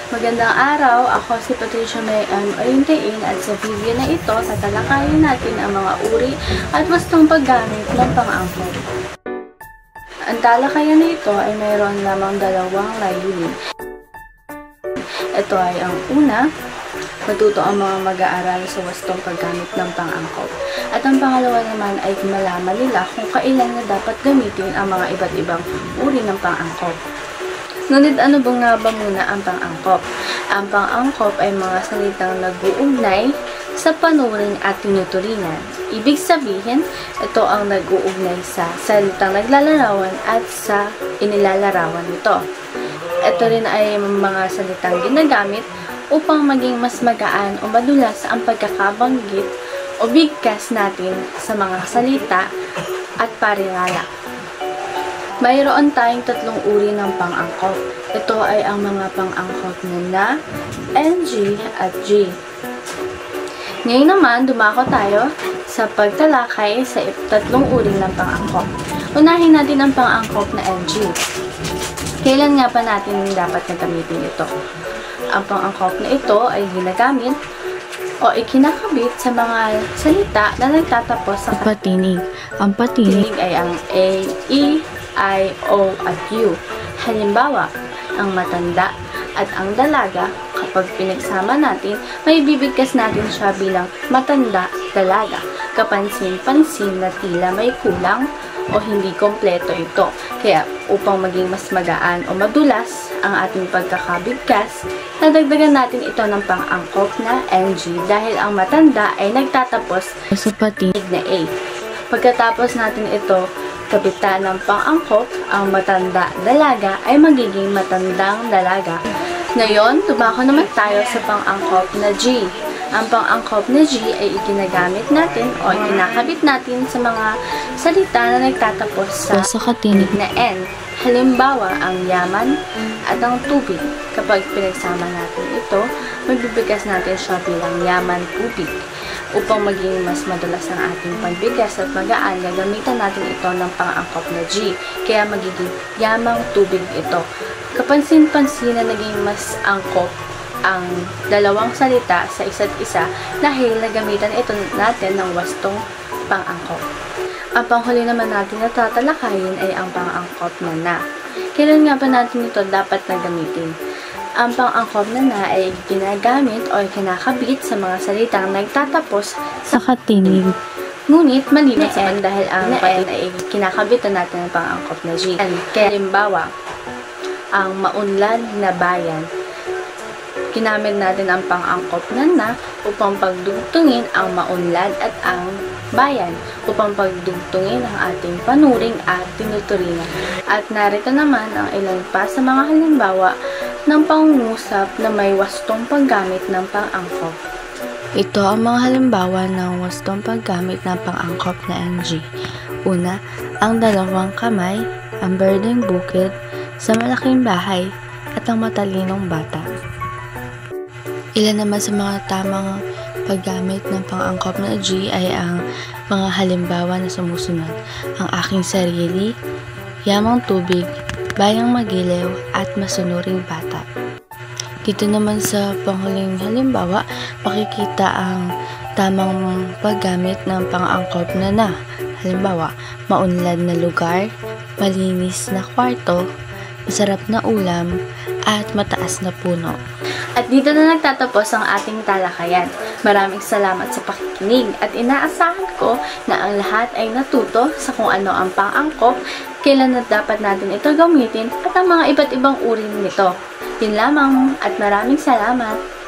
Magandang araw, ako si Patricia May Orintein at sa video na ito, tatalakayin natin ang mga uri at wastong paggamit ng pang-angkop. Ang talakayan na ito ay mayroon lamang dalawang layunin. Ito ay ang una, matuto ang mga mag-aaral sa wastong paggamit ng pang-angkop. At ang pangalawa naman ay malaman nila kung kailan na dapat gamitin ang mga iba't ibang uri ng pang-angkop. Ngunit ano nga ba muna ang pang-angkop? Ang pang-angkop ay mga salitang nag-uugnay sa panuring at tinuturingan. Ibig sabihin, ito ang nag-uugnay sa salitang naglalarawan at sa inilalarawan nito. Ito rin ay mga salitang ginagamit upang maging mas magaan o madulas ang pagkakabanggit o bigkas natin sa mga salita at parirala. Mayroon tayong tatlong uri ng pang-angkop. Ito ay ang mga pang-angkop na, NG at G. Ngayon naman, dumako tayo sa pagtalakay sa tatlong uri ng pang-angkop. Unahin natin ang pang-angkop na NG. Kailan nga ba natin dapat na gamitin ito? Ang pang-angkop na ito ay ginagamit o ikinakabit sa mga salita na nagtatapos sa patinig. Ang patinig ay ang A, E, I, O, at U. Halimbawa, ang matanda at ang dalaga, kapag pinagsama natin, may bibigkas natin siya bilang matanda-dalaga. Kapansin-pansin na tila may kulang o hindi kompleto ito. Kaya upang maging mas magaan o madulas ang ating pagkakabigkas, nadagdagan natin ito ng pang-angkop na NG dahil ang matanda ay nagtatapos sa patinig na A. Pagkatapos natin ito kabitan ng pang-angkop, ang matanda-dalaga ay magiging matandang-dalaga. Ngayon, tumako naman tayo sa pang-angkop na G. Ang pang-angkop na G ay ikinagamit natin o ikinakabit natin sa mga salita na nagtatapos sa katinig na N. Halimbawa, ang yaman at ang tubig. Kapag pinagsama natin ito, magbibigkas natin siya bilang yaman tubig. Upang maging mas madulas ang ating pagbigas at magaan, gagamitan natin ito ng pang-angkop na G, kaya magiging yamang tubig ito. Kapansin-pansin na naging mas angkop ang dalawang salita sa isa't isa dahil nagamitan ito natin ng wastong pang-angkop. Ang panghuli naman natin na tatalakayin ay ang pang-angkop na. Kailan nga ba natin ito dapat na gamitin? Ang pang-angkop na ay ginagamit o kinakabit sa mga salitang nagtatapos sa katinig. Ngunit maliban sa dahil ang N ay kinakabitan natin ng pang-angkop na G. Kaya halimbawa, ang maunlad na bayan. Ginamit natin ang pang-angkop na upang pagdugtungin ang maunlad at ang bayan, upang pagdugtungin ang ating panuring at tinuturingan. At narito naman ang ilan pa sa mga halimbawa ng pangungusap na may wastong paggamit ng pang-angkop. Ito ang mga halimbawa ng wastong paggamit ng pang-angkop na NG. Una, ang dalawang kamay, ang birding bukid, sa malaking bahay, at ang matalinong bata. Ilan naman sa mga tamang paggamit ng pang-angkop na G ay ang mga halimbawa na sumusunod. Ang aking sarili, yamang tubig, bayang magiliw, at masunuring bata. Dito naman sa panghuling halimbawa, makikita ang tamang paggamit ng pang-angkop na. Halimbawa, maunlad na lugar, malinis na kwarto, masarap na ulam, at mataas na puno. At dito na nagtatapos ang ating talakayan. Maraming salamat sa pakikinig at inaasahan ko na ang lahat ay natuto sa kung ano ang pang-angkop, kailan na dapat natin ito gamitin at ang mga iba't ibang uri nito. Yun lamang at maraming salamat!